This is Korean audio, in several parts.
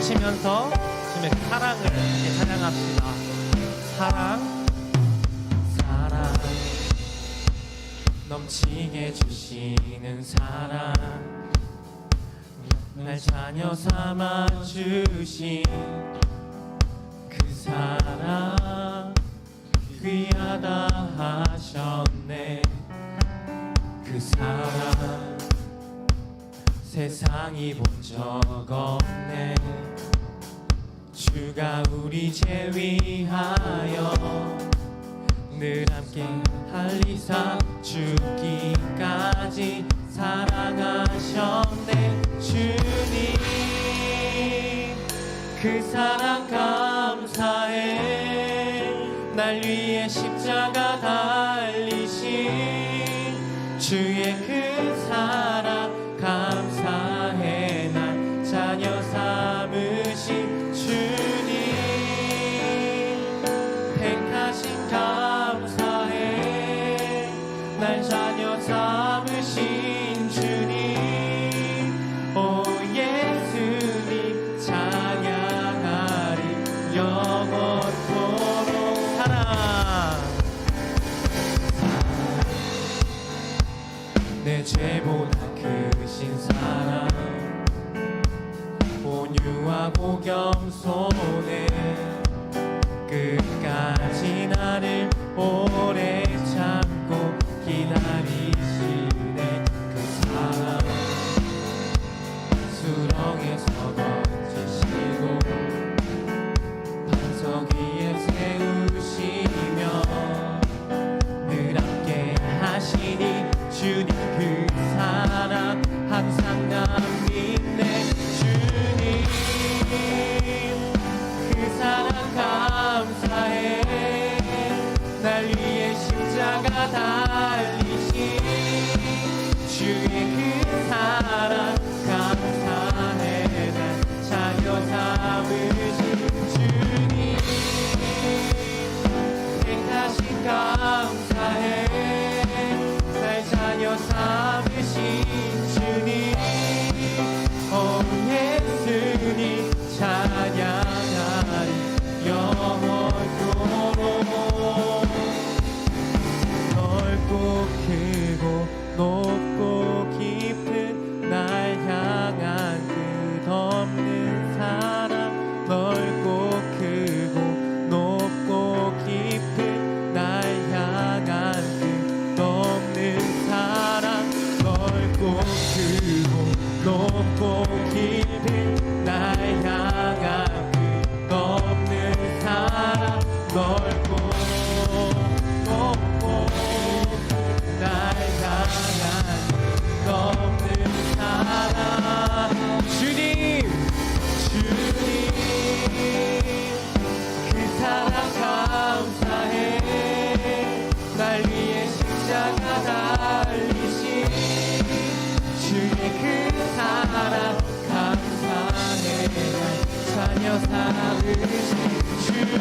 외치면서 주님의 그 사랑을 함께 찬양합시다. 사랑 사랑 넘치게 주시는 사랑 날 자녀 삼아 주신 그 사랑 귀하다 하셨네. 그 사랑 세상이 본 적 없네. 주가 우리 죄 위하여 늘 함께 할리사 죽기까지 사랑하셨네. 주님 그 사랑 감사해. 날 위해 십자가 달리신 주의 그 사랑 감사해. 날 자녀 삼으신 주님 택하신 감사해. 날 자녀 삼으신 주님 오 예수님 찬양하리 영원토록. 사랑 내 죄보다 크신 사랑 온유하고 겸손해 끝까지 나를 오래 참고 기다리시네. 그 사랑 수렁에서 건지시고 반석 위에 세우시며 늘 함께 하시니 주님 그 사랑 항상 나 믿네. 주님 그 사랑 감사해. 날 위해 십자가 달리신 주의 그 사랑 감사해. 날 자녀 삼으신 주님 택하신 감사해. 날 자녀 삼으신 주님 오 예수님 찬양하리 영원토록. 넓고 크고 높고 깊은 날 향한 끝없는 사랑. 넓고 크고 높고 깊은 날 향한 끝없는 사랑. 넓고 크고 높고 깊은 날 향한 끝없는 사랑. 넓고 높고 날 향한 끝없는 사랑. 주님 그 사랑 감사해. 날 위해 십자가 달리신 주의 그 사랑 감사해. 날 자녀 삼으신 주님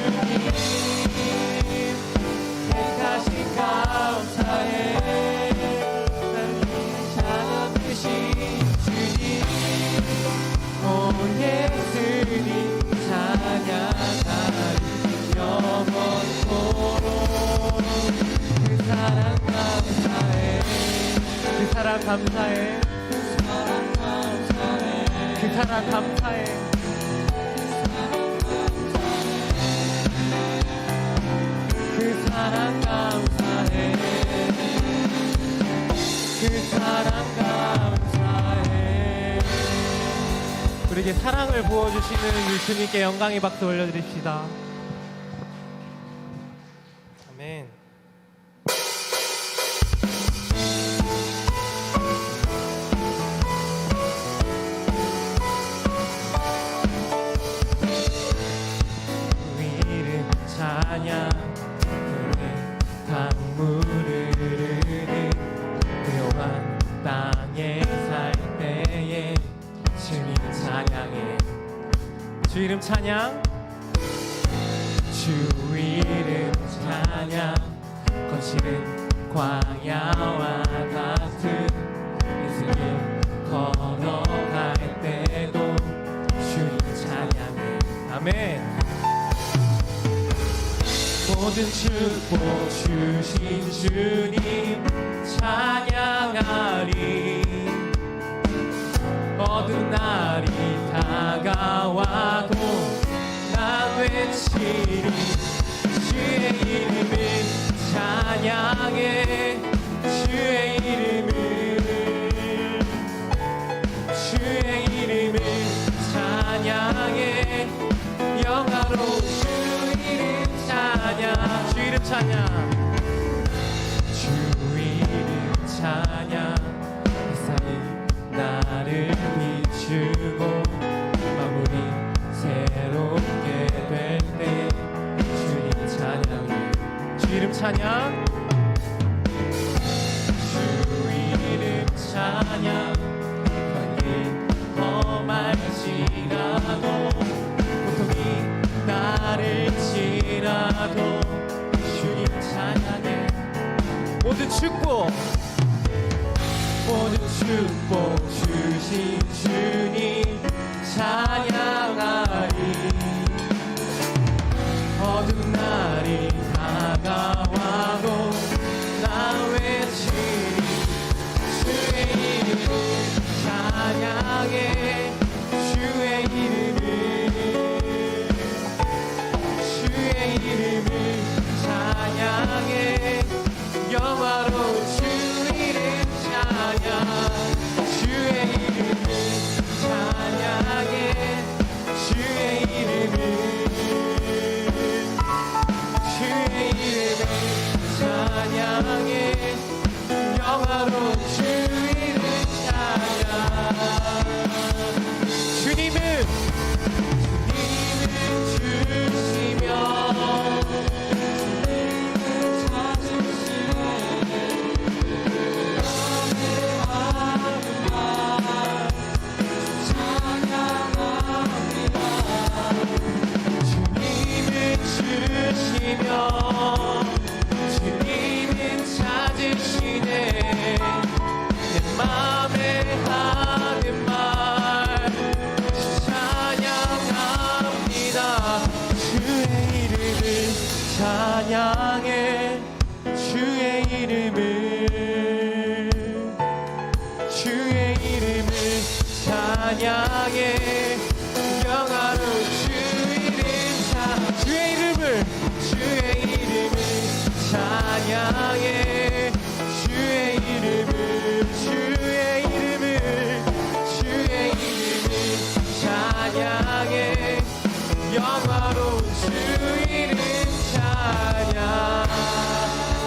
택하신 감사해. 날 위해 잡으신 주님 오 예수님 찬양하리 영원토록. 그 사랑 감사해. 그 사랑 감사해. 그 사랑 감사해. 그 사랑 감사해. 그 사랑 감사해. 우리에게 사랑을 부어주시는 주님께 영광의 박수 올려드립시다. 아멘. 찬양 그의 강물을 흐르는 고요한 땅에 살 때에 주님 찬양해. 주 이름 찬양 주 이름 찬양 거칠은 광야와 같은 인생을 걸어갈 때도 주님 찬양 아멘. 모든 축복 주신 주님 찬양하리. 어두운 날이 다가와도 난 외치리. 주의 이름을 찬양해. 주의 이름을 찬양해. 영화로운 주 이름 찬양. 주 이름 찬양. 주 이름 찬양. 햇살이 나를 비추고 마무리 새롭게 될 때 주님 찬양해. 주 이름 찬양. 주 이름 찬양. 광기 험할지라도 고통이 나를 지나도 주님 찬양해. 모든 축복 모든 축복 주신 주님 찬양하리. 어두운 날이 다가와도 나 외치리. 주의 이름을 찬양해. 주의 이름을 찬양해. 영화로운 주 이름 찬양. 주의 이름을 찬양해. 주의 이름을 찬양해. 영화로운 주 이름 찬양. 주님은 주시며 주님은 찾으시네. 내 맘에 하는 말 찬양합니다. 주의 이름을 찬양해. 주의 이름을 찬양해. 영화로운 주의 이름을 찬양해. 주의 이름을 찬양해. 영화로운 주 이름 찬양.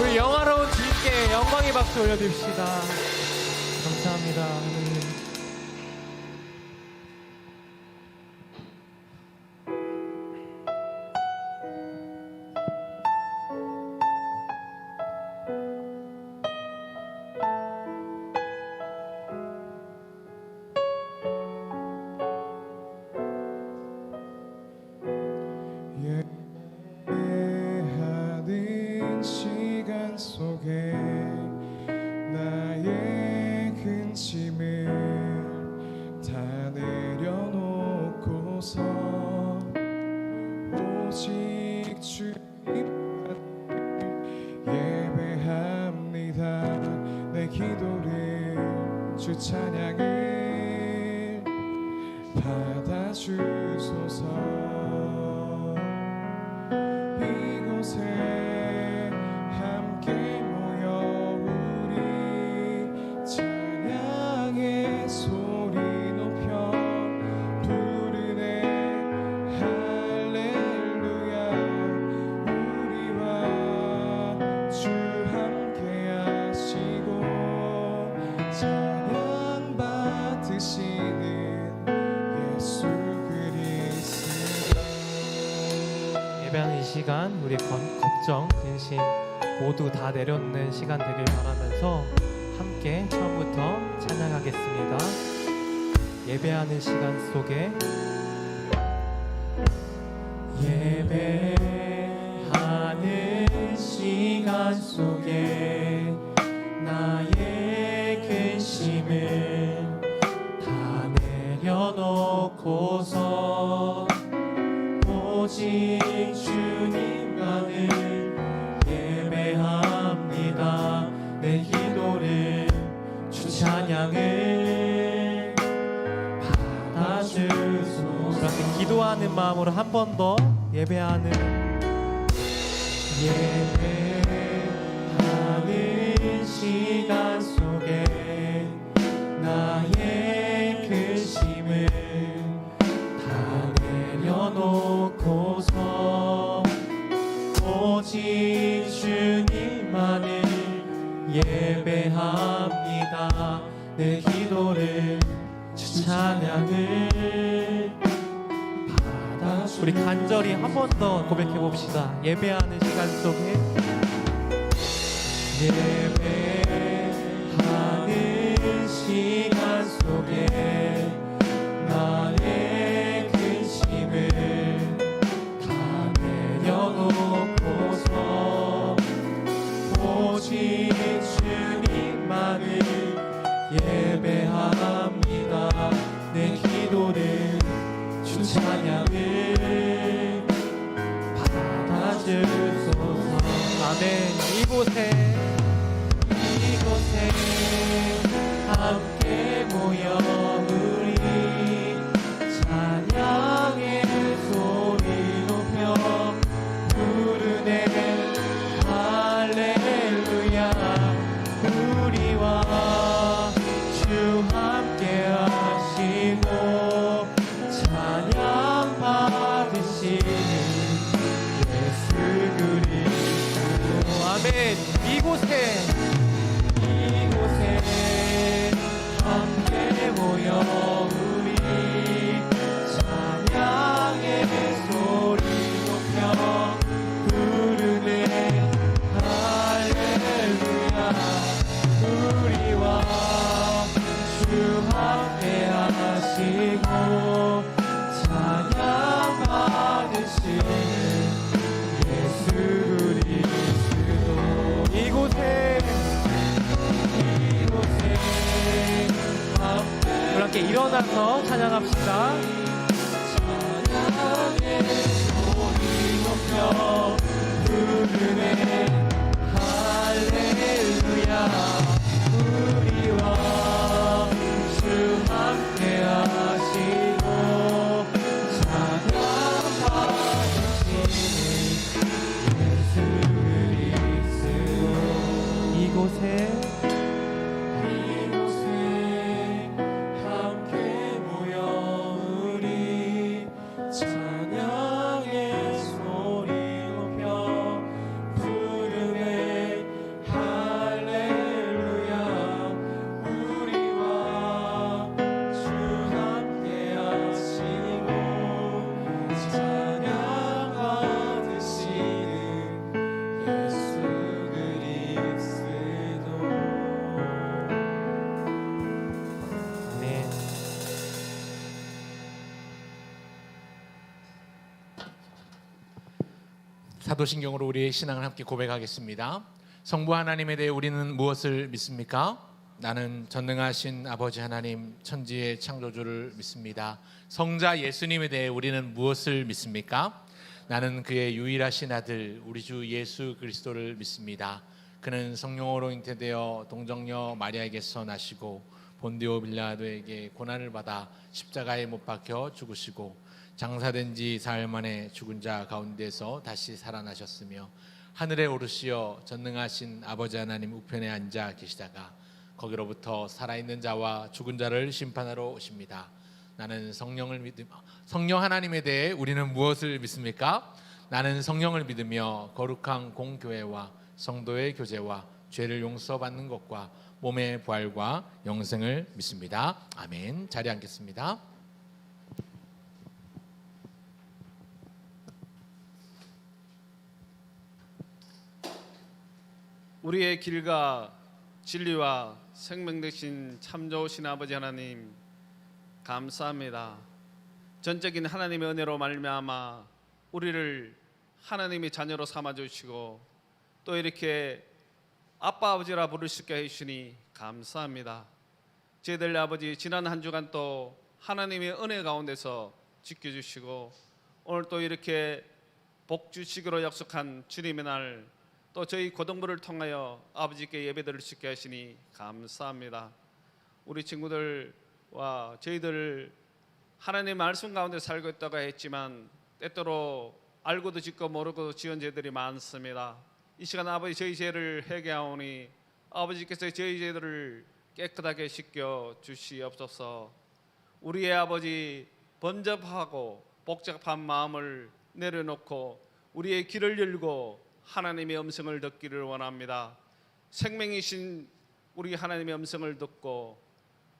우리 영화로운 주님께 영광의 박수 올려드립시다. 감사합니다. 하나님. 예배하는 시간 속에 나의 근심을 다 내려놓고서 오직 주님만 예배합니다. 내 기도를 주 찬양을 받아주소서. 이곳에 함께 모여 우리 찬양의 소리 높여 부르네. 할렐루야. 우리와 주 함께 하시고 찬양 받으시는 예수 그리스도. 예배하는 이 시간 우리 걱정, 근심 모두 다 내려놓는 시간 되길 바라면서 함께 처음부터 찬양하겠습니다. 예배하는 시간 속에 예배하는 시간 속에 나의 근심을 다 내려놓고서 오직 주님만을 예배합니다. 내 기도를 주 찬양을 받아주소서. 그렇게 기도하는 마음으로 한 번 더 예배하는 예배하는 시간 속에 나의 근심을 다 내려놓고서 오직 주님만을 예배합니다. 내 기도를 주 찬양을 받아주소서. 우리 간절히 한 번 더 고백해 봅시다. 예배하는 시간 속에 예배하는 시간 속에 나의 근심을 다 내려놓고서 오직 주님만을 예배합니다. 내 기도를 주 찬양을 받아주소서. 아멘. 이곳에 함께 모여 우리 찬양의 소리 높여 부르네. 할렐루야. 우리와 주 함께 하시고 찬양 받으시는 예수 그리스도. 아멘. 이곳에 함께 모여 우리 찬양의 소리 높여 부르네. 할렐루야. 우리와 주 함께 하시고 찬양 받으시는 예수 그리스도. 이곳에 함께 일어나서 찬양합시다. 찬양의 소리 높여 부르네. 할렐루야. 우리와 주 함께 하시고 찬양 받으시는 예수 그리스도. 이곳에 함께 모여 우리 찬양의 소리 높여 부르네. 할렐루야. 우리와 주 함께 하시고 찬양 받으시는 예수 그리스도. 네. 사도신경으로 우리의 신앙을 함께 고백하겠습니다. 성부 하나님에 대해 우리는 무엇을 믿습니까? 나는 전능하신 아버지 하나님 천지의 창조주를 믿습니다. 성자 예수님에 대해 우리는 무엇을 믿습니까? 나는 그의 유일하신 아들 우리 주 예수 그리스도를 믿습니다. 그는 성령으로 잉태되어 동정녀 마리아에게서 나시고 본디오 빌라도에게 고난을 받아 십자가에 못 박혀 죽으시고 장사된 지 사흘 만에 죽은 자 가운데서 다시 살아나셨으며 하늘에 오르시어 전능하신 아버지 하나님 우편에 앉아 계시다가 거기로부터 살아있는 자와 죽은 자를 심판하러 오십니다. 나는 성령 하나님에 대해 우리는 무엇을 믿습니까? 나는 성령을 믿으며 거룩한 공교회와 성도의 교제와 죄를 용서받는 것과 몸의 부활과 영생을 믿습니다. 아멘. 자리에 앉겠습니다. 우리의 길과 진리와 생명 되신 참 좋으신 아버지 하나님 감사합니다. 전적인 하나님의 은혜로 말미암아 우리를 하나님의 자녀로 삼아 주시고 또 이렇게 아빠 아버지라 부를 수 있게 해주시니 감사합니다. 저희들 아버지 지난 한 주간 또 하나님의 은혜 가운데서 지켜주시고 오늘 또 이렇게 복 주시기로 약속한 주님의 날, 또 저희 고등부를 통하여 아버지께 예배드릴 수 있게 하시니 감사합니다. 우리 친구들과 저희들 하나님의 말씀 가운데 살고 있다고 했지만 때때로 알고도 짓고 모르고도 지은 죄들이 많습니다. 이 시간 아버지 저희 죄를 회개하오니 아버지께서 저희 죄들을 깨끗하게 씻겨 주시옵소서. 우리의 아버지 번잡하고 복잡한 마음을 내려놓고 우리의 귀를 열고 하나님의 음성을 듣기를 원합니다. 생명이신 우리 하나님의 음성을 듣고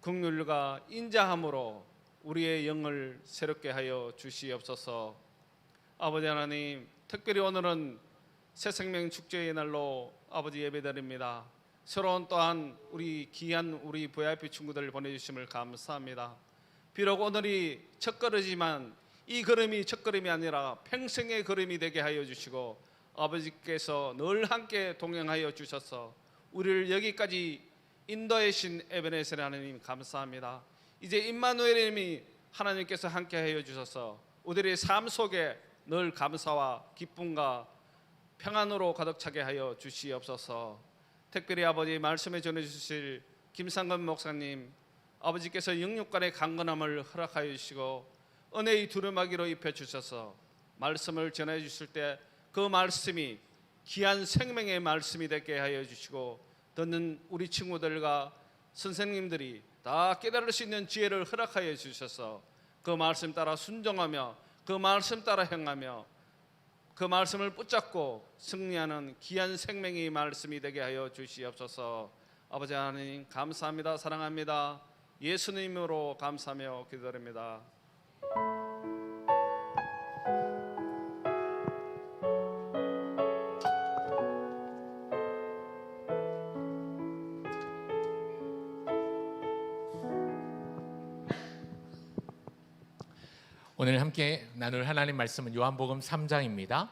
긍휼과 인자함으로 우리의 영을 새롭게 하여 주시옵소서. 아버지 하나님, 특별히 오늘은 새생명 축제의 날로 아버지 예배드립니다. 새로운 또한 우리 귀한 우리 VIP 친구들 보내주심을 감사합니다. 비록 오늘이 첫 걸음이지만 이 걸음이 첫 걸음이 아니라 평생의 걸음이 되게 하여 주시고 아버지께서 늘 함께 동행하여 주셔서 우리를 여기까지 인도해 주신 에베네셀 하나님 감사합니다. 이제 임마누엘님이 하나님께서 함께 하여 주셔서 우리의 삶 속에 늘 감사와 기쁨과 평안으로 가득 차게 하여 주시옵소서. 특별히 아버지 말씀에 전해 주실 김상건 목사님, 아버지께서 영육간의 강건함을 허락하여 주시고 은혜의 두루마기로 입혀 주셔서 말씀을 전해 주실 때 그 말씀이 귀한 생명의 말씀이 되게 하여 주시고 듣는 우리 친구들과 선생님들이 다 깨달을 수 있는 지혜를 허락하여 주셔서 그 말씀 따라 순종하며 그 말씀 따라 행하며 그 말씀을 붙잡고 승리하는 귀한 생명의 말씀이 되게 하여 주시옵소서. 아버지 하나님 감사합니다. 사랑합니다. 예수님으로 감사하며 기도드립니다. 오늘 함께 나눌 하나님 말씀은 요한복음 3장입니다.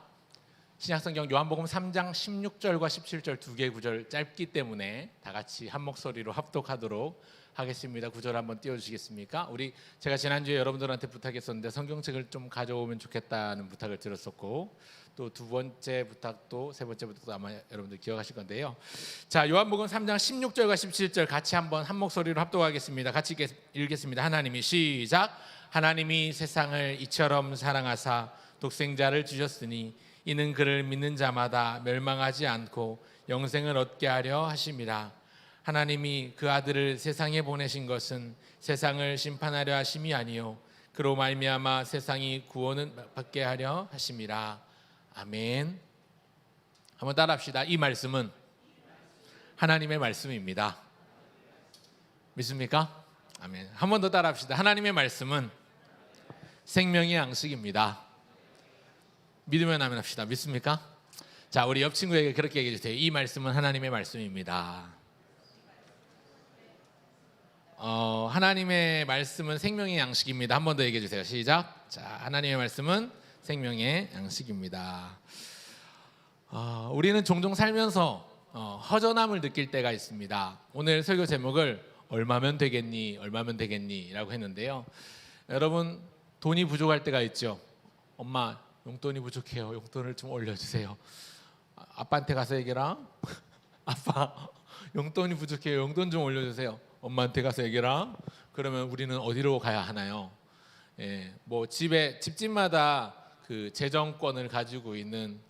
신약성경 요한복음 3장 16절과 17절 두 개의 구절 짧기 때문에 다 같이 한 목소리로 합독하도록 하겠습니다. 구절 한번 띄워주시겠습니까? 제가 지난주에 여러분들한테 부탁했었는데 성경책을 좀 가져오면 좋겠다는 부탁을 드렸었고 또 두 번째 부탁도 세 번째 부탁도 아마 여러분들 기억하실 건데요. 자, 요한복음 3장 16절과 17절 같이 한번 한 목소리로 합독하겠습니다. 같이 읽겠습니다. 하나님이 시작. 하나님이 세상을 이처럼 사랑하사 독생자를 주셨으니 이는 그를 믿는 자마다 멸망하지 않고 영생을 얻게 하려 하심이라. 하나님이 그 아들을 세상에 보내신 것은 세상을 심판하려 하심이 아니요 그로 말미암아 세상이 구원을 받게 하려 하심이라. 아멘. 한번 따라합시다. 이 말씀은 하나님의 말씀입니다. 믿습니까? 아멘. 한 번 더 따라합시다. 하나님의 말씀은 생명의 양식입니다. 믿으면 아멘 합시다. 믿습니까? 자, 우리 옆 친구에게 그렇게 얘기해 주세요. 이 말씀은 하나님의 말씀입니다. 하나님의 말씀은 생명의 양식입니다. 한 번 더 얘기해 주세요. 시작. 자, 하나님의 말씀은 생명의 양식입니다. 우리는 종종 살면서 허전함을 느낄 때가 있습니다. 오늘 설교 제목을 얼마면 되겠니? 얼마면 되겠니? 라고 했는데요. 여러분 돈이 부족할 때가 있죠. 엄마 용돈이 부족해요. 용돈을 좀 올려주세요. 아빠한테 가서 얘기해라. 아빠 용돈이 부족해요. 용돈 좀 올려주세요. 엄마한테 가서 얘기해라. 그러면 우리는 어디로 가야 하나요? 뭐 집집마다 그 재정권을 가지고 있는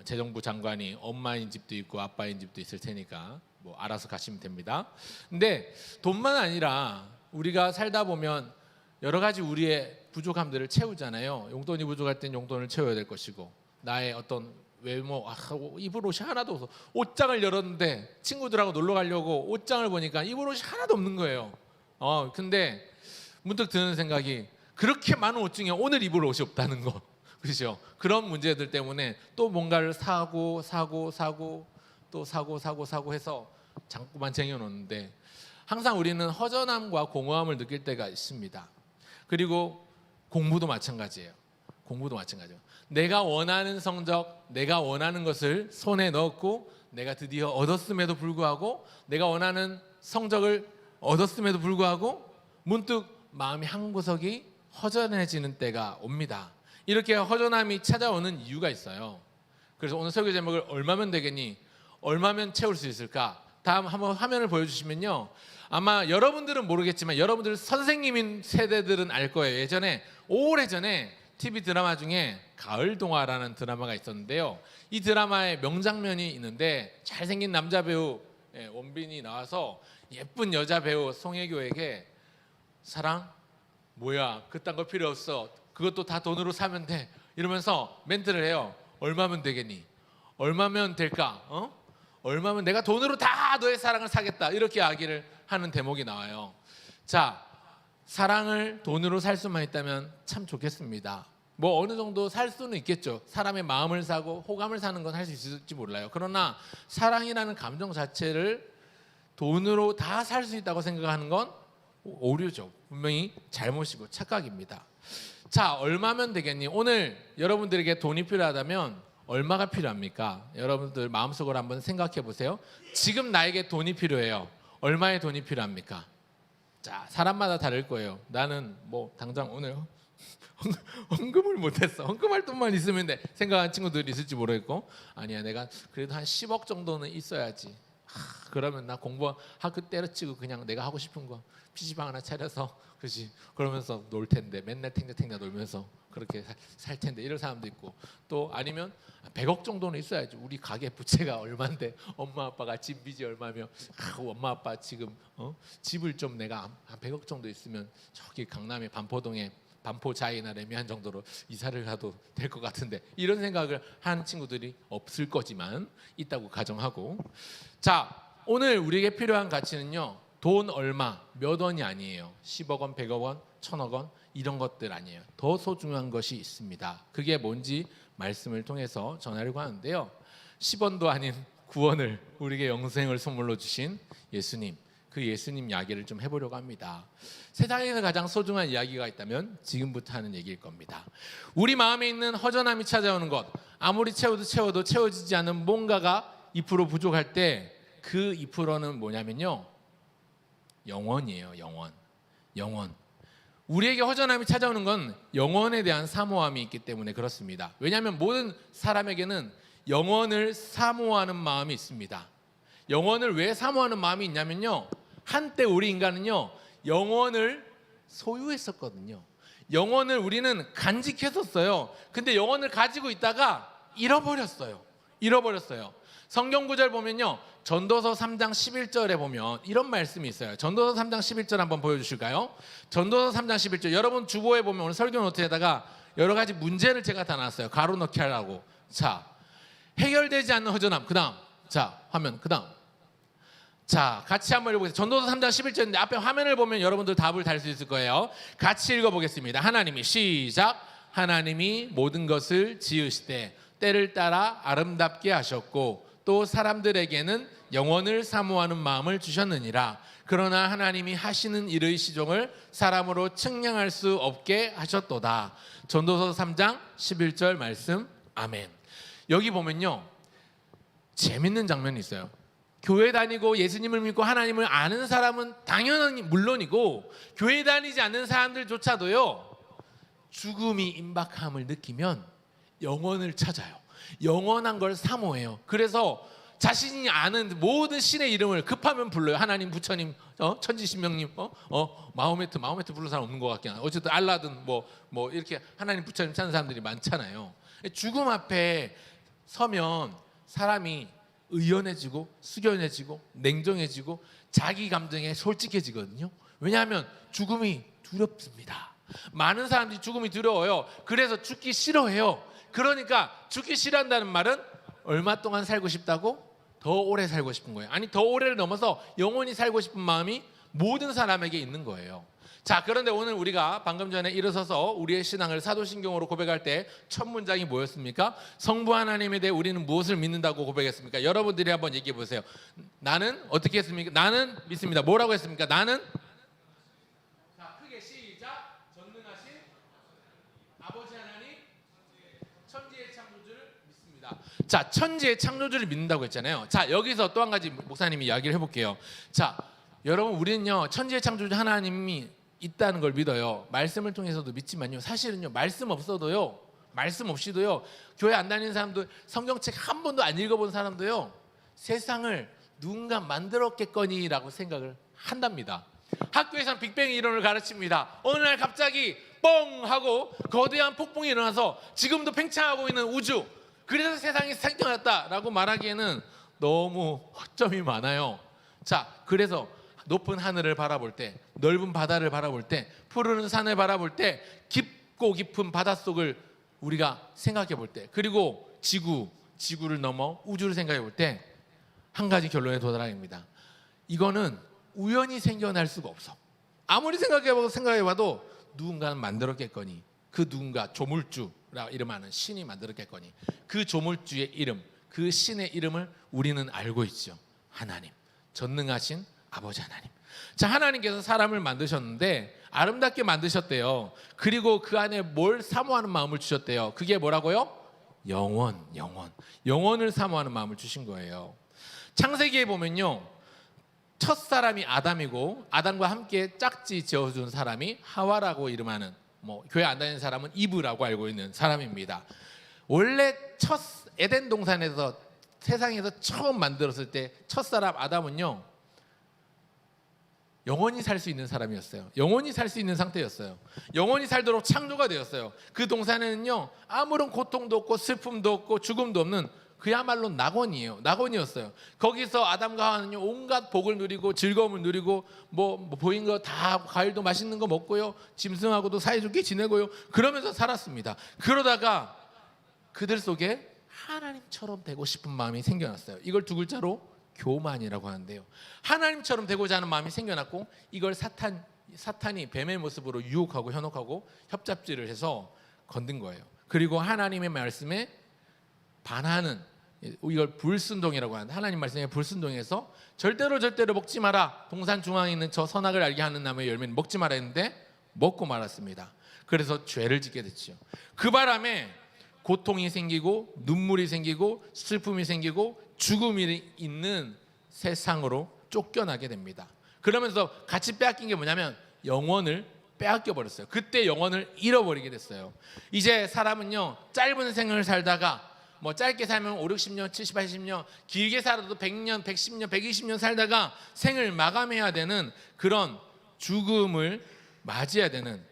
재정부 장관이 엄마인 집도 있고 아빠인 집도 있을 테니까 뭐 알아서 가시면 됩니다. 근데 돈만 아니라 우리가 살다 보면 여러 가지 우리의 부족함들을 채우잖아요. 용돈이 부족할 땐 용돈을 채워야 될 것이고 나의 어떤 외모, 입을 옷이 하나도 없어. 옷장을 열었는데 친구들하고 놀러 가려고 옷장을 보니까 입을 옷이 하나도 없는 거예요. 근데 문득 드는 생각이 그렇게 많은 옷 중에 오늘 입을 옷이 없다는 거. 그렇죠? 그런 문제들 때문에 또 뭔가를 사고 또 사고 해서 장구만 쟁여놓는데 항상 우리는 허전함과 공허함을 느낄 때가 있습니다. 그리고 공부도 마찬가지예요. 내가 원하는 성적, 내가 원하는 것을 손에 넣었고 내가 드디어 얻었음에도 불구하고 내가 원하는 성적을 얻었음에도 불구하고 문득 마음이 한 구석이 허전해지는 때가 옵니다. 이렇게 허전함이 찾아오는 이유가 있어요. 그래서 오늘 설교 제목을 얼마면 되겠니? 얼마면 채울 수 있을까? 다음 한번 화면을 보여주시면요, 아마 여러분들은 모르겠지만 여러분들 선생님인 세대들은 알 거예요. 예전에 오래전에 TV 드라마 중에 가을동화라는 드라마가 있었는데요, 이 드라마에 명장면이 있는데 잘생긴 남자 배우 원빈이 나와서 예쁜 여자 배우 송혜교에게 사랑? 뭐야, 그딴 거 필요 없어, 그것도 다 돈으로 사면 돼, 이러면서 멘트를 해요. 얼마면 되겠니? 얼마면 될까? 얼마면 내가 돈으로 다 너의 사랑을 사겠다, 이렇게 이야기를 하는 대목이 나와요. 자, 사랑을 돈으로 살 수만 있다면 참 좋겠습니다. 뭐 어느 정도 살 수는 있겠죠. 사람의 마음을 사고 호감을 사는 건 할 수 있을지 몰라요. 그러나 사랑이라는 감정 자체를 돈으로 다 살 수 있다고 생각하는 건 오류죠. 분명히 잘못이고 착각입니다. 자, 얼마면 되겠니? 오늘 여러분들에게 돈이 필요하다면 얼마가 필요합니까? 여러분들 마음속으로 한번 생각해 보세요. 지금 나에게 돈이 필요해요. 얼마의 돈이 필요합니까? 자, 사람마다 다를 거예요. 나는 뭐 당장 오늘 헌금을 못했어, 헌금할 돈만 있으면 돼, 생각하는 친구들이 있을지 모르겠고, 아니야, 내가 그래도 한 10억 정도는 있어야지. 그러면 나 공부 학교 때려치고 그냥 내가 하고 싶은 거 PC방 하나 차려서, 그렇지, 그러면서 놀 텐데, 맨날 탱자탱자 놀면서 그렇게 살 텐데, 이런 사람도 있고, 또 아니면 100억 정도는 있어야지. 우리 가게 부채가 얼마인데 엄마 아빠가 집 빚이 얼마며, 엄마 아빠 지금 집을 좀 내가 한 100억 정도 있으면 저기 강남의 반포동에 반포자이나 레미안 정도로 이사를 가도 될 것 같은데, 이런 생각을 하는 친구들이 없을 거지만 있다고 가정하고, 자, 오늘 우리에게 필요한 가치는요, 돈 얼마, 몇 원이 아니에요. 10억 원, 100억 원, 1000억 원, 이런 것들 아니에요. 더 소중한 것이 있습니다. 그게 뭔지 말씀을 통해서 전하려고 하는데요, 10원도 아닌 9원을 우리에게 영생을 선물로 주신 예수님, 그 예수님 이야기를 좀 해보려고 합니다. 세상에서 가장 소중한 이야기가 있다면 지금부터 하는 얘기일 겁니다. 우리 마음에 있는 허전함이 찾아오는 것, 아무리 채워도 채워지지 않는 뭔가가 2% 부족할 때 그 2%는 뭐냐면요, 영원이에요. 영원. 우리에게 허전함이 찾아오는 건 영원에 대한 사모함이 있기 때문에 그렇습니다. 왜냐하면 모든 사람에게는 영원을 사모하는 마음이 있습니다. 영원을 왜 사모하는 마음이 있냐면요, 한때 우리 인간은요, 영원을 소유했었거든요. 영원을 우리는 간직했었어요. 근데 영원을 가지고 있다가 잃어버렸어요. 성경 구절 보면요, 전도서 3장 11절에 보면 이런 말씀이 있어요. 전도서 3장 11절 한번 보여주실까요? 전도서 3장 11절, 여러분 주보에 보면 오늘 설교 노트에다가 여러 가지 문제를 제가 다 놨어요. 가로 넣기 하라고. 자, 해결되지 않는 허전함. 그 다음, 자, 화면, 그 다음. 자, 같이 한번 읽어보겠습니다. 전도서 3장 11절인데 앞에 화면을 보면 여러분들 답을 달 수 있을 거예요. 같이 읽어보겠습니다. 하나님이, 시작. 하나님이 모든 것을 지으시되 때를 따라 아름답게 하셨고 또 사람들에게는 영원을 사모하는 마음을 주셨느니라. 그러나 하나님이 하시는 일의 시종을 사람으로 측량할 수 없게 하셨도다. 전도서 3장 11절 말씀. 아멘. 여기 보면요, 재밌는 장면이 있어요. 교회 다니고 예수님을 믿고 하나님을 아는 사람은 당연히 물론이고, 교회 다니지 않는 사람들조차도요, 죽음이 임박함을 느끼면 영원을 찾아요. 영원한 걸 사모해요. 그래서 자신이 아는 모든 신의 이름을 급하면 불러요. 하나님, 부처님, 천지신명님, 마호메트 부르는 사람 없는 것 같긴 한데, 어쨌든 알라든 뭐 이렇게 하나님, 부처님 찾는 사람들이 많잖아요. 죽음 앞에 서면 사람이 의연해지고 숙연해지고 냉정해지고 자기 감정에 솔직해지거든요. 왜냐하면 죽음이 두렵습니다. 많은 사람들이 죽음이 두려워요. 그래서 죽기 싫어해요. 그러니까 죽기 싫어한다는 말은 얼마 동안 살고 싶다고? 더 오래 살고 싶은 거예요. 아니, 더 오래를 넘어서 영원히 살고 싶은 마음이 모든 사람에게 있는 거예요. 자, 그런데 오늘 우리가 방금 전에 일어서서 우리의 신앙을 사도신경으로 고백할 때 첫 문장이 뭐였습니까? 성부 하나님에 대해 우리는 무엇을 믿는다고 고백했습니까? 여러분들이 한번 얘기해 보세요. 나는 어떻게 했습니까? 나는 믿습니다. 뭐라고 했습니까? 나는, 자, 크게 시작. 전능하신 아버지 하나님, 천지의 창조주를 믿습니다. 자, 천지의 창조주를 믿는다고 했잖아요. 자, 여기서 또 한 가지 목사님이 이야기를 해볼게요. 자, 여러분, 우리는요, 천지의 창조주 하나님이 있다는 걸 믿어요. 말씀을 통해서도 믿지만요, 사실은요, 말씀 없어도요, 말씀 없이도요, 교회 안 다니는 사람도, 성경책 한 번도 안 읽어본 사람도요, 세상을 누군가 만들었겠거니라고 생각을 한답니다. 학교에서는 빅뱅 이론을 가르칩니다. 어느 날 갑자기 뻥 하고 거대한 폭풍이 일어나서 지금도 팽창하고 있는 우주, 그래서 세상이 생겨났다라고 말하기에는 너무 허점이 많아요. 자, 그래서 높은 하늘을 바라볼 때, 넓은 바다를 바라볼 때, 푸르른 산을 바라볼 때, 깊고 깊은 바닷속을 우리가 생각해 볼 때, 그리고 지구를 넘어 우주를 생각해 볼 때 한 가지 결론에 도달합니다. 이거는 우연히 생겨날 수가 없어. 아무리 생각해봐도 누군가는 만들었겠거니, 그 누군가 조물주라 이름하는 신이 만들었겠거니, 그 조물주의 이름, 그 신의 이름을 우리는 알고 있죠. 하나님, 전능하신 아버지 하나님. 자, 하나님께서 사람을 만드셨는데 아름답게 만드셨대요. 그리고 그 안에 뭘 사모하는 마음을 주셨대요. 그게 뭐라고요? 영원을 사모하는 마음을 주신 거예요. 창세기에 보면요, 첫 사람이 아담이고 아담과 함께 짝지 지어준 사람이 하와라고 이름하는, 교회 안 다니는 사람은 이브라고 알고 있는 사람입니다. 원래 첫 에덴 동산에서, 세상에서 처음 만들었을 때 첫사람 아담은요, 영원히 살 수 있는 사람이었어요. 영원히 살 수 있는 상태였어요. 영원히 살도록 창조가 되었어요. 그 동산에는요, 아무런 고통도 없고 슬픔도 없고 죽음도 없는 그야말로 낙원이었어요. 거기서 아담과 하와는요, 온갖 복을 누리고 즐거움을 누리고 보인 거 다, 과일도 맛있는 거 먹고요, 짐승하고도 사이좋게 지내고요, 그러면서 살았습니다. 그러다가 그들 속에 하나님처럼 되고 싶은 마음이 생겨났어요. 이걸 두 글자로 교만이라고 하는데요, 하나님처럼 되고자 하는 마음이 생겨났고, 이걸 사탄이 뱀의 모습으로 유혹하고 현혹하고 협잡질을 해서 건든 거예요. 그리고 하나님의 말씀에 반하는, 이걸 불순종이라고 하는데, 하나님 말씀에 불순종해서 절대로 먹지 마라, 동산 중앙에 있는 저 선악을 알게 하는 나무의 열매는 먹지 마라 했는데 먹고 말았습니다. 그래서 죄를 짓게 됐죠. 그 바람에 고통이 생기고 눈물이 생기고 슬픔이 생기고 죽음이 있는 세상으로 쫓겨나게 됩니다. 그러면서 같이 빼앗긴 게 뭐냐면 영혼을 빼앗겨 버렸어요. 그때 영혼을 잃어버리게 됐어요. 이제 사람은요, 짧은 생을 살다가, 짧게 살면 5, 60년, 70, 80년, 길게 살아도 100년, 110년, 120년 살다가 생을 마감해야 되는 그런 죽음을 맞이해야 되는,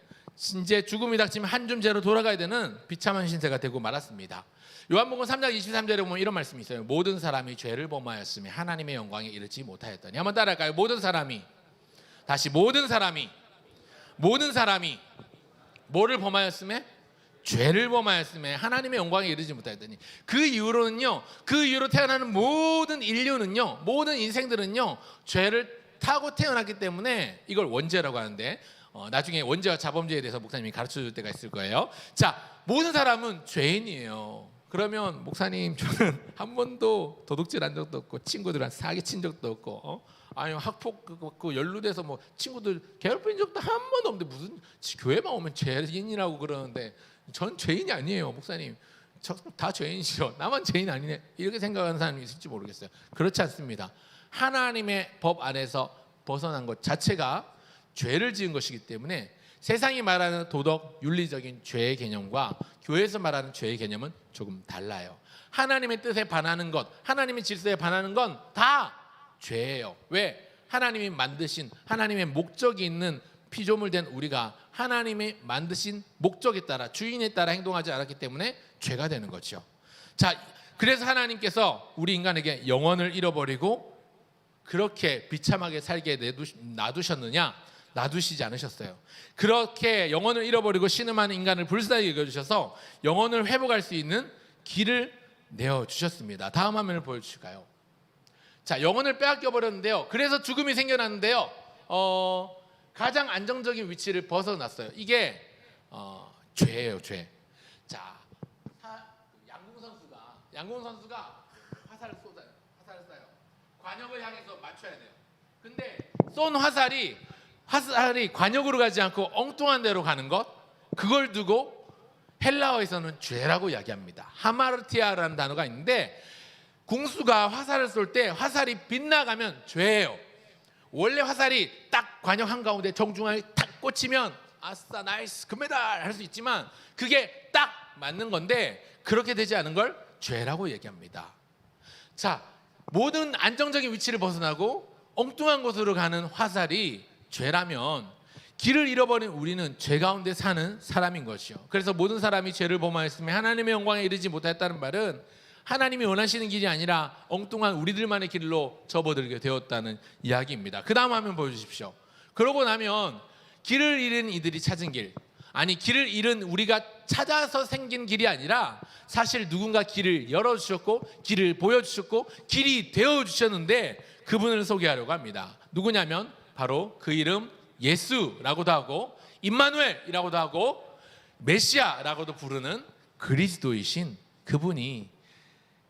이제 죽음이 닥치면 한줌제로 돌아가야 되는 비참한 신세가 되고 말았습니다. 요한복음 3장 23절에 보면 이런 말씀이 있어요. 모든 사람이 죄를 범하였으며 하나님의 영광에 이르지 못하였더니. 한번 따라할까요? 모든 사람이 뭐를 범하였으며? 죄를 범하였으며 하나님의 영광에 이르지 못하였더니. 그 이후로 태어나는 모든 인류는요, 모든 인생들은요, 죄를 타고 태어났기 때문에 이걸 원죄라고 하는데, 나중에 원죄와 자범죄에 대해서 목사님이 가르쳐 줄 때가 있을 거예요. 자, 모든 사람은 죄인이에요. 그러면 목사님, 저는 한 번도 도둑질 한 적도 없고 친구들한테 사기친 적도 없고, 아니면 학폭 연루돼서 친구들 괴롭힌 적도 한 번도 없는데 무슨 교회만 오면 죄인이라고 그러는데, 전 죄인이 아니에요, 목사님. 다 죄인이죠. 나만 죄인 아니네, 이렇게 생각하는 사람이 있을지 모르겠어요. 그렇지 않습니다. 하나님의 법 안에서 벗어난 것 자체가 죄를 지은 것이기 때문에 세상이 말하는 도덕, 윤리적인 죄의 개념과 교회에서 말하는 죄의 개념은 조금 달라요. 하나님의 뜻에 반하는 것, 하나님의 질서에 반하는 건 다 죄예요. 왜? 하나님이 만드신, 하나님의 목적이 있는 피조물 된 우리가 하나님이 만드신 목적에 따라, 주인에 따라 행동하지 않았기 때문에 죄가 되는 거죠. 자, 그래서 하나님께서 우리 인간에게 영혼을 잃어버리고 그렇게 비참하게 살게 놔두셨느냐? 놔두시지 않으셨어요. 그렇게 영혼을 잃어버리고 신음하는 인간을 불쌍히 여겨주셔서 영혼을 회복할 수 있는 길을 내어주셨습니다. 다음 화면을 보여주실까요? 자, 영혼을 빼앗겨 버렸는데요, 그래서 죽음이 생겨났는데요, 가장 안정적인 위치를 벗어났어요. 이게 죄예요, 죄. 자, 양궁 선수가 화살을 쏴요. 관역을 향해서 맞춰야 돼요. 근데 쏜 화살이 관역으로 가지 않고 엉뚱한 데로 가는 것, 그걸 두고 헬라어에서는 죄라고 이야기합니다. 하마르티아라는 단어가 있는데, 궁수가 화살을 쏠 때 화살이 빗나가면 죄예요. 원래 화살이 딱 관역 한가운데 정중앙에 탁 꽂히면 아싸 나이스 금메달 할 수 있지만, 그게 딱 맞는 건데 그렇게 되지 않은 걸 죄라고 얘기합니다. 자, 모든 안정적인 위치를 벗어나고 엉뚱한 곳으로 가는 화살이 죄라면 길을 잃어버린 우리는 죄 가운데 사는 사람인 것이요. 그래서 모든 사람이 죄를 범하였으며 하나님의 영광에 이르지 못하였다는 말은 하나님이 원하시는 길이 아니라 엉뚱한 우리들만의 길로 접어들게 되었다는 이야기입니다. 그 다음 화면 보여주십시오. 그러고 나면 길을 잃은 이들이 찾은 길, 아니 길을 잃은 우리가 찾아서 생긴 길이 아니라 사실 누군가 길을 열어주셨고 길을 보여주셨고 길이 되어주셨는데 그분을 소개하려고 합니다. 누구냐면 바로 그 이름 예수라고도 하고 임마누엘이라고도 하고 메시아라고도 부르는 그리스도이신 그분이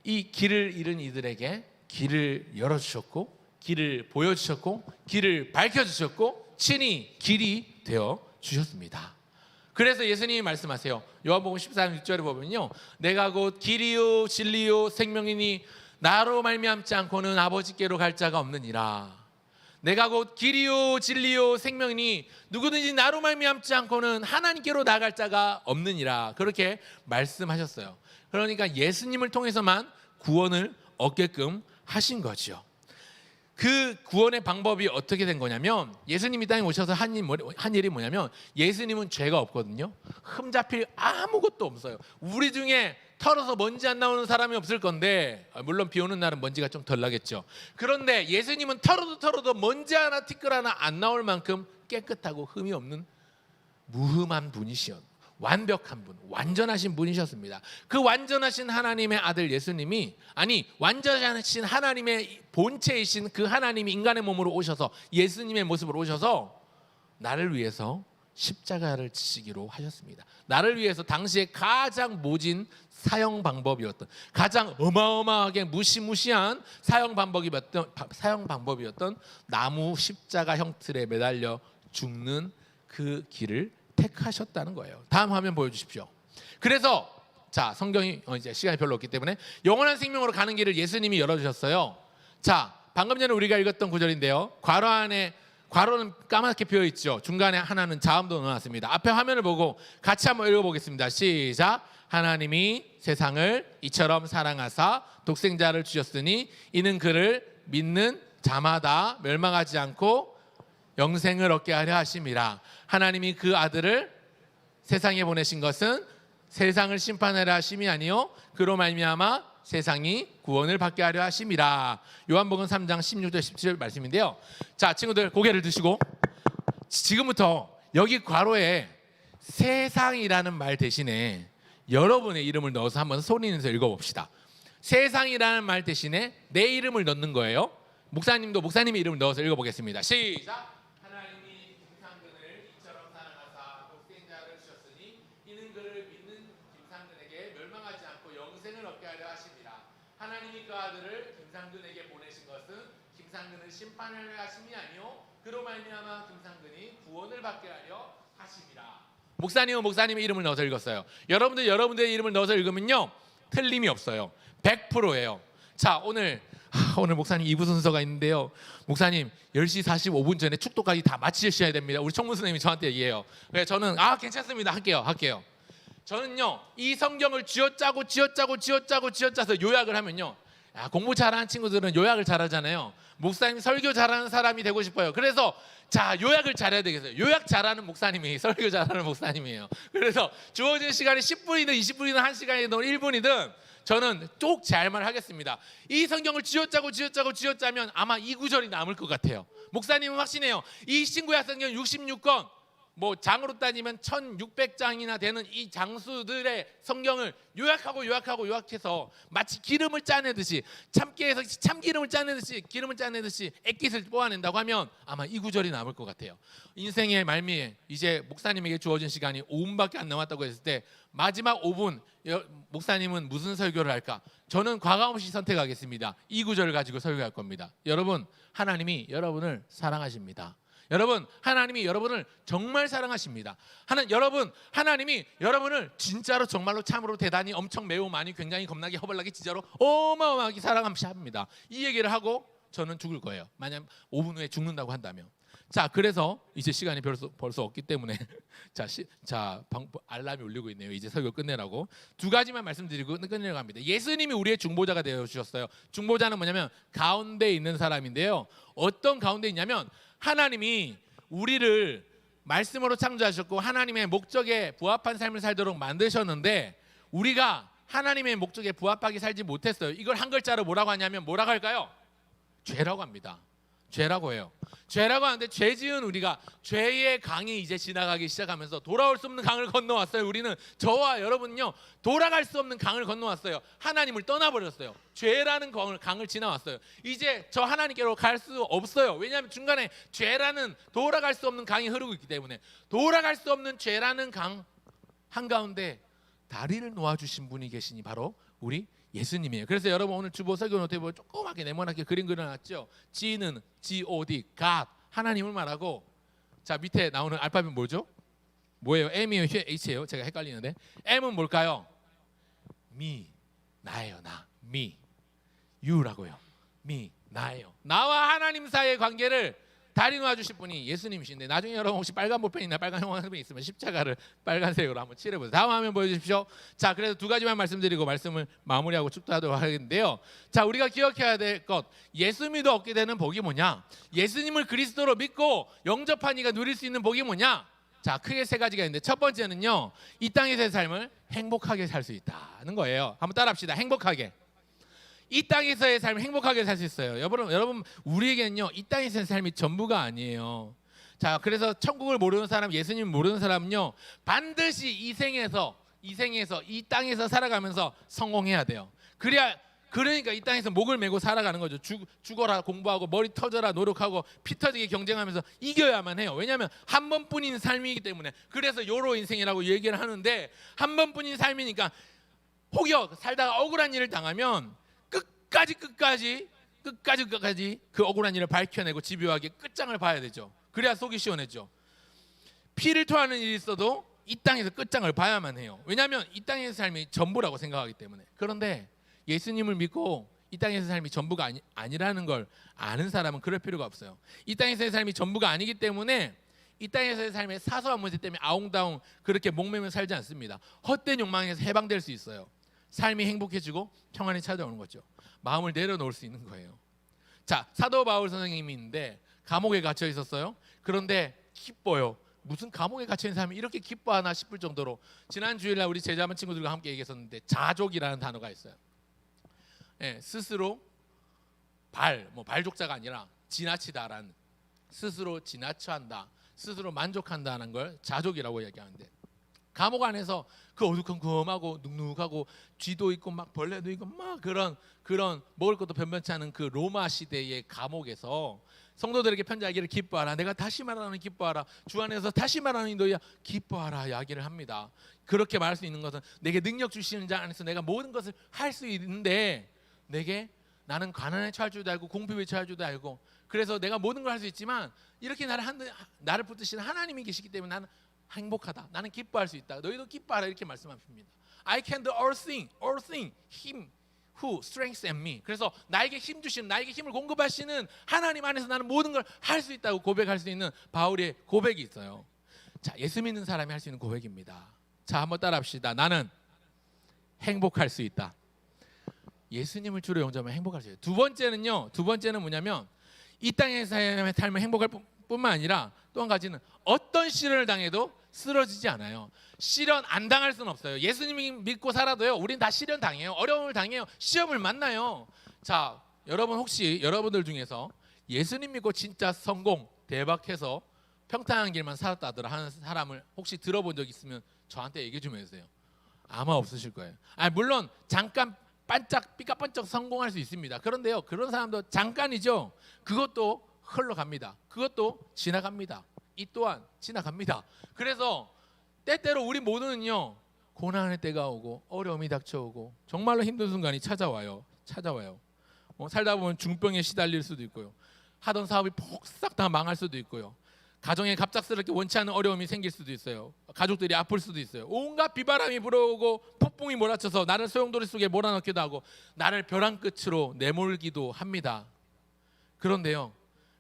이 길을 잃은 이들에게 길을 열어주셨고 길을 보여주셨고 길을 밝혀주셨고 친히 길이 되어 주셨습니다. 그래서 예수님이 말씀하세요. 요한복음 14장 6절에 보면요, 내가 곧 길이요 진리요 생명이니 나로 말미암지 않고는 아버지께로 갈 자가 없느니라. 내가 곧 길이요 진리요 생명이니 누구든지 나로 말미암지 않고는 하나님께로 나갈 자가 없느니라. 그렇게 말씀하셨어요. 그러니까 예수님을 통해서만 구원을 얻게끔 하신 거죠. 그 구원의 방법이 어떻게 된 거냐면 예수님이 땅에 오셔서 한 일이 뭐냐면 예수님은 죄가 없거든요. 흠잡힐 아무것도 없어요. 우리 중에 털어서 먼지 안 나오는 사람이 없을 건데, 물론 비 오는 날은 먼지가 좀 덜 나겠죠. 그런데 예수님은 털어도 먼지 하나 티끌 하나 안 나올 만큼 깨끗하고 흠이 없는 무흠한 분이시여, 완벽한 분, 완전하신 분이셨습니다. 그 완전하신 하나님의 아들 예수님이, 아니 완전하신 하나님의 본체이신 그 하나님이 인간의 몸으로 오셔서 예수님의 모습으로 오셔서 나를 위해서 십자가를 지시기로 하셨습니다. 나를 위해서 당시에 가장 모진 사형 방법이었던, 가장 어마어마하게 무시무시한 사형 방법이었던 나무 십자가 형틀에 매달려 죽는 그 길을 택하셨다는 거예요. 다음 화면 보여주십시오. 그래서 자, 성경이 이제 시간이 별로 없기 때문에 영원한 생명으로 가는 길을 예수님이 열어주셨어요. 자, 방금 전에 우리가 읽었던 구절인데요. 괄호는 까맣게 비어 있죠. 중간에 하나는 자음도 넣어놨습니다. 앞에 화면을 보고 같이 한번 읽어보겠습니다. 시작. 하나님이 세상을 이처럼 사랑하사 독생자를 주셨으니 이는 그를 믿는 자마다 멸망하지 않고 영생을 얻게 하려 하심이라. 하나님이 그 아들을 세상에 보내신 것은 세상을 심판하려 하심이 아니요 그로 말미암아 세상이 구원을 받게 하려 하심이라. 요한복음 3장 16절 17절 말씀인데요. 자, 친구들 고개를 드시고 지금부터 여기 괄호에 세상이라는 말 대신에 여러분의 이름을 넣어서 한번 소리 내서 읽어봅시다. 세상이라는 말 대신에 내 이름을 넣는 거예요. 목사님도 목사님의 이름을 넣어서 읽어보겠습니다. 시작. 하나님이 김상근을 이처럼 사랑하사 독생자를 주셨으니 이는 그를 믿는 김상근에게 멸망하지 않고 영생을 얻게 하려 하심이라. 하나님이 그 아들을 김상근에게 보내신 것은 김상근을 심판하려 하심이 아니요 그로 말미암아 김상근이 구원을 받게 하려 하심이라. 목사님은 목사님의 이름을 넣어서 읽었어요. 여러분들의 이름을 넣어서 읽으면요 틀림이 없어요. 100%예요. 자, 오늘 목사님 2부 순서가 있는데요. 목사님 10시 45분 전에 축도까지 다 마치셔야 됩니다. 우리 총무 선생님이 저한테 얘기해요. 그래서 저는 괜찮습니다. 할게요. 저는요 이 성경을 쥐어짜서 요약을 하면요, 공부 잘하는 친구들은 요약을 잘하잖아요. 목사님 설교 잘하는 사람이 되고 싶어요. 그래서 자, 요약을 잘해야 되겠어요. 요약 잘하는 목사님이 설교 잘하는 목사님이에요. 그래서 주어진 시간이 10분이든 20분이든 1시간이든 1분이든 저는 쭉 잘말 하겠습니다. 이 성경을 쥐어짜면 아마 이 구절이 남을 것 같아요. 목사님은 확신해요. 이 신구약 성경 66권, 장으로 따지면 1600장이나 되는 이 장수들의 성경을 요약해서 마치 기름을 짜내듯이, 참깨에서 참기름을 짜내듯이 액깃을 뽑아낸다고 하면 아마 이 구절이 남을 것 같아요. 인생의 말미에 이제 목사님에게 주어진 시간이 5분밖에 안 남았다고 했을 때 마지막 5분 목사님은 무슨 설교를 할까? 저는 과감없이 선택하겠습니다. 이 구절을 가지고 설교할 겁니다. 여러분, 하나님이 여러분을 사랑하십니다. 여러분, 하나님이 여러분을 정말 사랑하십니다. 하나님이 여러분을 진짜로 정말로 참으로 대단히 엄청 매우 많이 굉장히 겁나게 허벌나게 진짜로 어마어마하게 사랑하십니다. 이 얘기를 하고 저는 죽을 거예요. 만약 5분 후에 죽는다고 한다면. 자, 그래서 이제 시간이 벌써 없기 때문에 알람이 울리고 있네요. 이제 설교 끝내라고 두 가지만 말씀드리고 끝내려고 합니다. 예수님이 우리의 중보자가 되어 주셨어요. 중보자는 뭐냐면 가운데 있는 사람인데요. 어떤 가운데 있냐면 하나님이 우리를 말씀으로 창조하셨고 하나님의 목적에 부합한 삶을 살도록 만드셨는데 우리가 하나님의 목적에 부합하게 살지 못했어요. 이걸 한 글자로 뭐라고 하냐면 뭐라고 할까요? 죄라고 합니다. 죄라고 해요. 죄라고 하는데 죄 지은 우리가 죄의 강이 이제 지나가기 시작하면서 돌아올 수 없는 강을 건너왔어요. 우리는 저와 여러분은요 돌아갈 수 없는 강을 건너왔어요. 하나님을 떠나버렸어요. 죄라는 강을 지나왔어요. 이제 저 하나님께로 갈 수 없어요. 왜냐하면 중간에 죄라는 돌아갈 수 없는 강이 흐르고 있기 때문에 돌아갈 수 없는 죄라는 강 한가운데 다리를 놓아주신 분이 계시니 바로 우리 예수님이에요. 그래서 여러분 오늘 주보 설교 노트에 보면 조그맣게 네모나게 그림 그려놨죠. G는 G-O-D, God, 하나님을 말하고 자 밑에 나오는 알파벳 뭐죠? 뭐예요? M이에요? H예요? 제가 헷갈리는데 M은 뭘까요? Me, 나예요. 나, me, you라고요. me, 나예요. 나와 하나님 사이의 관계를 다리 놓아주실 분이 예수님이신데 나중에 여러분 혹시 빨간 볼펜이나 빨간 형광펜이 있으면 십자가를 빨간색으로 한번 칠해보세요. 다음 화면 보여주십시오. 자, 그래서 두 가지만 말씀드리고 말씀을 마무리하고 축도하도록 하겠는데요. 자, 우리가 기억해야 될 것, 예수 믿어 얻게 되는 복이 뭐냐? 예수님을 그리스도로 믿고 영접한 이가 누릴 수 있는 복이 뭐냐? 자, 크게 세 가지가 있는데 첫 번째는요, 이 땅에서의 삶을 행복하게 살 수 있다는 거예요. 한번 따라합시다. 행복하게. 이 땅에서의 삶을 행복하게 살 수 있어요. 여러분 우리에게는요 이 땅에서의 삶이 전부가 아니에요. 자, 그래서 천국을 모르는 사람, 예수님 모르는 사람은요 반드시 이 생에서 이 땅에서 살아가면서 성공해야 돼요. 그러니까 이 땅에서 목을 메고 살아가는 거죠. 죽어라 공부하고 머리 터져라 노력하고 피 터지게 경쟁하면서 이겨야만 해요. 왜냐하면 한 번뿐인 삶이기 때문에. 그래서 요로 인생이라고 얘기를 하는데 한 번뿐인 삶이니까 혹여 살다가 억울한 일을 당하면 끝까지 그 억울한 일을 밝혀내고 집요하게 끝장을 봐야 되죠. 그래야 속이 시원해져. 피를 토하는 일이 있어도 이 땅에서 끝장을 봐야만 해요. 왜냐하면 이 땅에서 삶이 전부라고 생각하기 때문에. 그런데 예수님을 믿고 이 땅에서 삶이 전부가 아니라는 걸 아는 사람은 그럴 필요가 없어요. 이 땅에서의 삶이 전부가 아니기 때문에 이 땅에서의 삶의 사소한 문제 때문에 아웅다웅 그렇게 목매며 살지 않습니다. 헛된 욕망에서 해방될 수 있어요. 삶이 행복해지고 평안이 찾아오는 거죠. 마음을 내려놓을 수 있는 거예요. 자, 사도 바울 선생님이 있는데 감옥에 갇혀 있었어요. 그런데 기뻐요. 무슨 감옥에 갇혀 있는 사람이 이렇게 기뻐하나 싶을 정도로 지난 주일날 우리 제자반 친구들과 함께 얘기했었는데 자족이라는 단어가 있어요. 예, 스스로 발족자가 아니라 지나치다라는, 스스로 지나쳐한다, 스스로 만족한다는 걸 자족이라고 얘기하는데 감옥 안에서 그 어두컴컴하고 눅눅하고 쥐도 있고 막 벌레도 있고 막 그런 먹을 것도 변변치 않은 그 로마 시대의 감옥에서 성도들에게 편지하기를 기뻐하라. 내가 다시 말하는 기뻐하라. 주 안에서 다시 말하는 너희야 기뻐하라 이야기를 합니다. 그렇게 말할 수 있는 것은 내게 능력 주시는 자 안에서 내가 모든 것을 할 수 있는데 내게 나는 가난에 처할 줄도 알고 공핍에 처할 줄도 알고 그래서 내가 모든 걸 할 수 있지만 이렇게 나를 붙드시는 하나님이 계시기 때문에 나는 행복하다. 나는 기뻐할 수 있다. 너희도 기뻐하라 이렇게 말씀하십니다. I can do all things, Him who strengthens me. 그래서 나에게 힘 주시는, 나에게 힘을 공급하시는 하나님 안에서 나는 모든 걸 할 수 있다고 고백할 수 있는 바울의 고백이 있어요. 자, 예수 믿는 사람이 할 수 있는 고백입니다. 자, 한번 따라합시다. 나는 행복할 수 있다. 예수님을 주로 영접하면 행복할 수 있어요. 두 번째는 뭐냐면 이 땅에서의 삶을 행복할 뿐만 아니라 또 한 가지는 어떤 시련을 당해도 쓰러지지 않아요. 시련 안 당할 수는 없어요. 예수님 믿고 살아도요. 우린 다 시련 당해요. 어려움을 당해요. 시험을 만나요. 자, 여러분 혹시 여러분들 중에서 예수님 믿고 진짜 성공 대박해서 평탄한 길만 살았다더라 하는 사람을 혹시 들어본 적 있으면 저한테 얘기 좀 해주세요. 아마 없으실 거예요. 물론 잠깐 삐까뻔쩍 성공할 수 있습니다. 그런데요, 그런 사람도 잠깐이죠. 그것도 흘러갑니다. 그것도 지나갑니다. 이 또한 지나갑니다. 그래서 때때로 우리 모두는요, 고난의 때가 오고 어려움이 닥쳐오고 정말로 힘든 순간이 찾아와요. 살다 보면 중병에 시달릴 수도 있고요. 하던 사업이 폭삭 다 망할 수도 있고요. 가정에 갑작스럽게 원치 않는 어려움이 생길 수도 있어요. 가족들이 아플 수도 있어요. 온갖 비바람이 불어오고 폭풍이 몰아쳐서 나를 소용돌이 속에 몰아넣기도 하고 나를 벼랑 끝으로 내몰기도 합니다. 그런데요,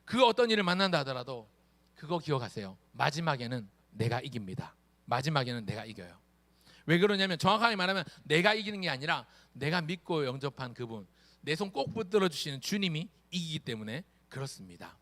그 어떤 일을 만난다 하더라도 그거 기억하세요. 마지막에는 내가 이깁니다. 마지막에는 내가 이겨요. 왜 그러냐면 정확하게 말하면 내가 이기는 게 아니라 내가 믿고 영접한 그분, 내 손 꼭 붙들어 주시는 주님이 이기기 때문에 그렇습니다.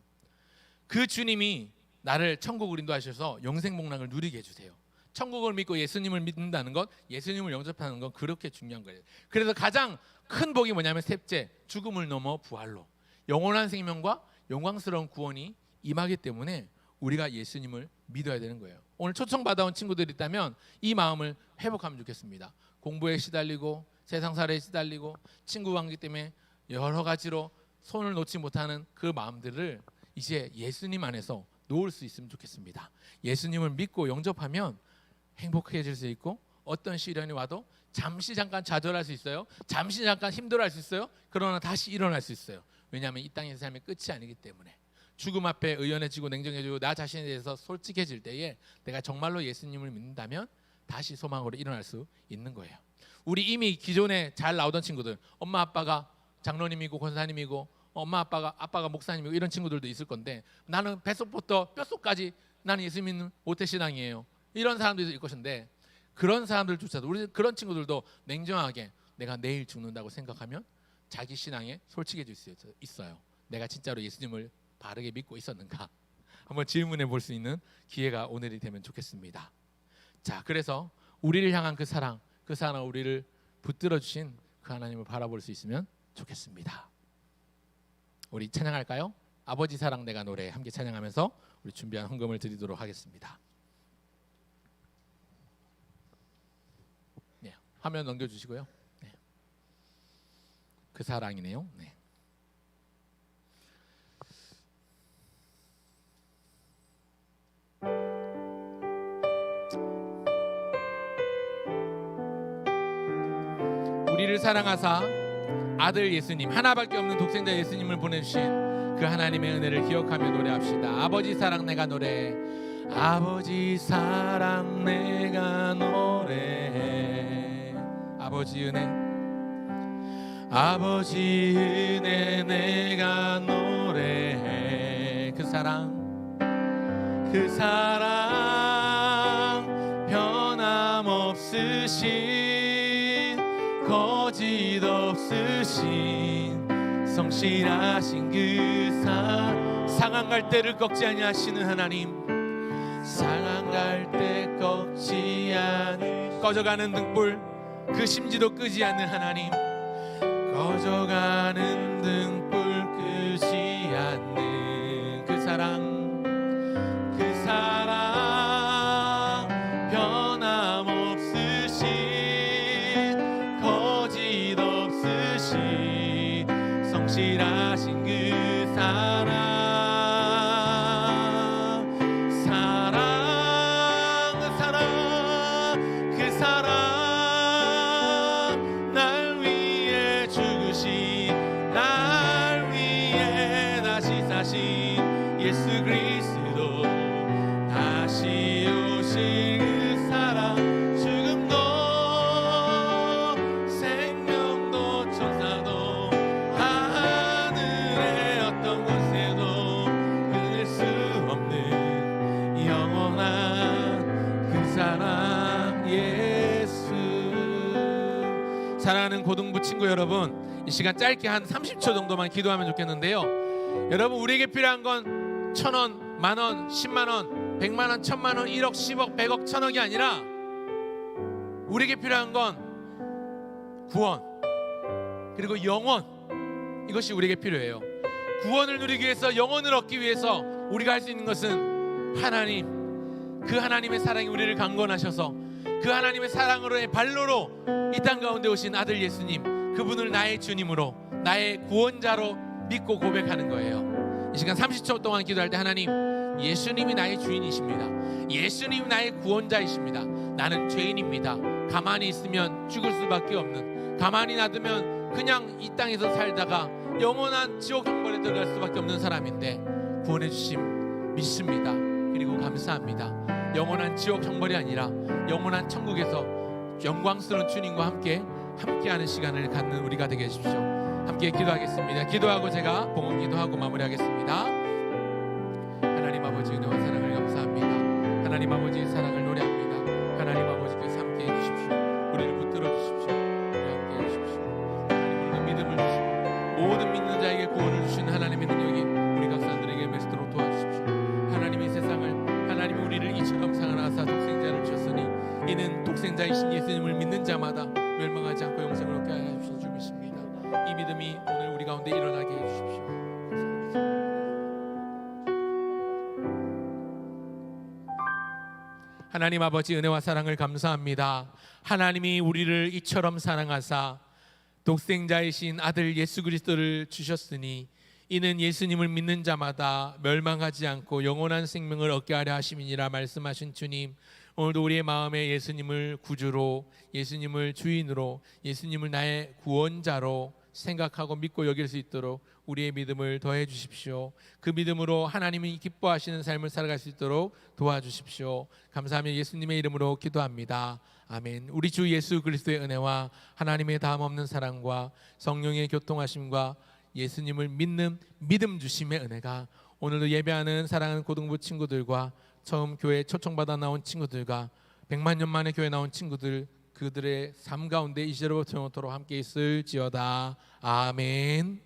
그 주님이 나를 천국을 인도하셔서 영생 복락을 누리게 해주세요. 천국을 믿고 예수님을 믿는다는 것, 예수님을 영접하는 건 그렇게 중요한 거예요. 그래서 가장 큰 복이 뭐냐면 셋째, 죽음을 넘어 부활로 영원한 생명과 영광스러운 구원이 임하기 때문에 우리가 예수님을 믿어야 되는 거예요. 오늘 초청받아온 친구들이 있다면 이 마음을 회복하면 좋겠습니다. 공부에 시달리고 세상살이에 시달리고 친구 관계 때문에 여러 가지로 손을 놓지 못하는 그 마음들을 이제 예수님 안에서 놓을 수 있으면 좋겠습니다. 예수님을 믿고 영접하면 행복해질 수 있고 어떤 시련이 와도 잠시 잠깐 좌절할 수 있어요. 잠시 잠깐 힘들어할 수 있어요. 그러나 다시 일어날 수 있어요. 왜냐하면 이 땅의 삶의 끝이 아니기 때문에. 죽음 앞에 의연해지고 냉정해지고 나 자신에 대해서 솔직해질 때에 내가 정말로 예수님을 믿는다면 다시 소망으로 일어날 수 있는 거예요. 우리 이미 기존에 잘 나오던 친구들, 엄마 아빠가 장로님이고 권사님이고 엄마 아빠가 목사님이고 이런 친구들도 있을 건데 나는 뱃속부터 뼛속까지 나는 예수 믿는 모태신앙이에요. 이런 사람들도 있을 것인데 그런 사람들조차도 우리 그런 친구들도 냉정하게 내가 내일 죽는다고 생각하면 자기 신앙에 솔직해질 수 있어요. 내가 진짜로 예수님을 바르게 믿고 있었는가? 한번 질문해 볼 수 있는 기회가 오늘이 되면 좋겠습니다. 자, 그래서 우리를 향한 그 사랑 우리를 붙들어 주신 그 하나님을 바라볼 수 있으면 좋겠습니다. 우리 찬양할까요? 아버지 사랑 내가 노래 함께 찬양하면서 우리 준비한 헌금을 드리도록 하겠습니다. 네, 화면 넘겨주시고요. 네. 그 사랑이네요. 네. 우리를 사랑하사 아들 예수님 하나밖에 없는 독생자 예수님을 보내주신 그 하나님의 은혜를 기억하며 노래합시다. 아버지 사랑 내가 노래해. 아버지 사랑 내가 노래해. 아버지 은혜 아버지 은혜 내가 노래해. 그 사랑 변함없으신 거짓 없으신 성실하신 그 상한 갈대를 꺾지 아니하시는 하나님, 상한 갈대 꺾지 않은 꺼져가는 등불 그 심지도 끄지 않는 하나님, 꺼져가는 등불 끄지 않는 그 사랑 변함없으신 거짓 없으신 성실하신 그 사랑 날 위해 죽으신 날 위해 다시 사신 예수 그리스도 다시 오실 그 사랑 죽음도 생명도 천사도 하늘의 어떤 곳에도 끊을 수 없는 영원한 그 사랑 예수. 사랑하는 고등부 친구 여러분, 이 시간 짧게 한 30초 정도만 기도하면 좋겠는데요. 여러분, 우리에게 필요한 건 1,000원, 만원, 10만원, 100만원, 1,000만원, 1억, 10억, 100억, 1,000억이 아니라 우리에게 필요한 건 구원 그리고 영원, 이것이 우리에게 필요해요. 구원을 누리기 위해서, 영원을 얻기 위해서 우리가 할 수 있는 것은 하나님, 그 하나님의 사랑이 우리를 강권하셔서 그 하나님의 사랑으로의 발로로 이 땅 가운데 오신 아들 예수님, 그분을 나의 주님으로, 나의 구원자로 믿고 고백하는 거예요. 이 시간 30초 동안 기도할 때 하나님, 예수님이 나의 주인이십니다. 예수님이 나의 구원자이십니다. 나는 죄인입니다. 가만히 있으면 죽을 수밖에 없는, 가만히 놔두면 그냥 이 땅에서 살다가 영원한 지옥 형벌에 들어갈 수밖에 없는 사람인데 구원해 주심 믿습니다. 그리고 감사합니다. 영원한 지옥 형벌이 아니라 영원한 천국에서 영광스러운 주님과 함께하는 시간을 갖는 우리가 되게 해주십시오. 함께 기도하겠습니다. 기도하고 제가 봉헌 기도하고 마무리하겠습니다. 하나님 아버지, 아버지 은혜와 사랑을 감사합니다. 하나님 아버지의 사랑을 노래합니다. 하나님 아버지께서 함께해 주십시오. 우리를 붙들어 주십시오. 우리 함께해 주십시오. 하나님 오늘도 믿음을 주시고 모든 믿는 자에게 구원을 주신 하나님의 능력이 우리 각산들에게 맺도록 도와주십시오. 하나님의 세상을 하나님이 우리를 이처럼 사랑하사 독생자를 주셨으니 이는 독생자이신 예수님을 믿는 자마다 멸망하지 않고 영생을 얻게 하여 주신 줄 믿습니다. 이 믿음이 오늘 우리 가운데 일어나게 해 주십시오. 하나님 아버지 은혜와 사랑을 감사합니다. 하나님이 우리를 이처럼 사랑하사 독생자이신 아들 예수 그리스도를 주셨으니 이는 예수님을 믿는 자마다 멸망하지 않고 영원한 생명을 얻게 하려 하심이니라 말씀하신 주님, 오늘도 우리의 마음에 예수님을 구주로, 예수님을 주인으로, 예수님을 나의 구원자로 생각하고 믿고 여길 수 있도록 우리의 믿음을 더해 주십시오. 그 믿음으로 하나님이 기뻐하시는 삶을 살아갈 수 있도록 도와주십시오. 감사하며 예수님의 이름으로 기도합니다. 아멘. 우리 주 예수 그리스도의 은혜와 하나님의 다함없는 사랑과 성령의 교통하심과 예수님을 믿는 믿음 주심의 은혜가 오늘도 예배하는 사랑하는 고등부 친구들과 처음 교회 초청받아 나온 친구들과 100만 년 만에 교회 나온 친구들, 그들의 삶 가운데 이제로부터 영원토록 함께 있을지어다. 아멘.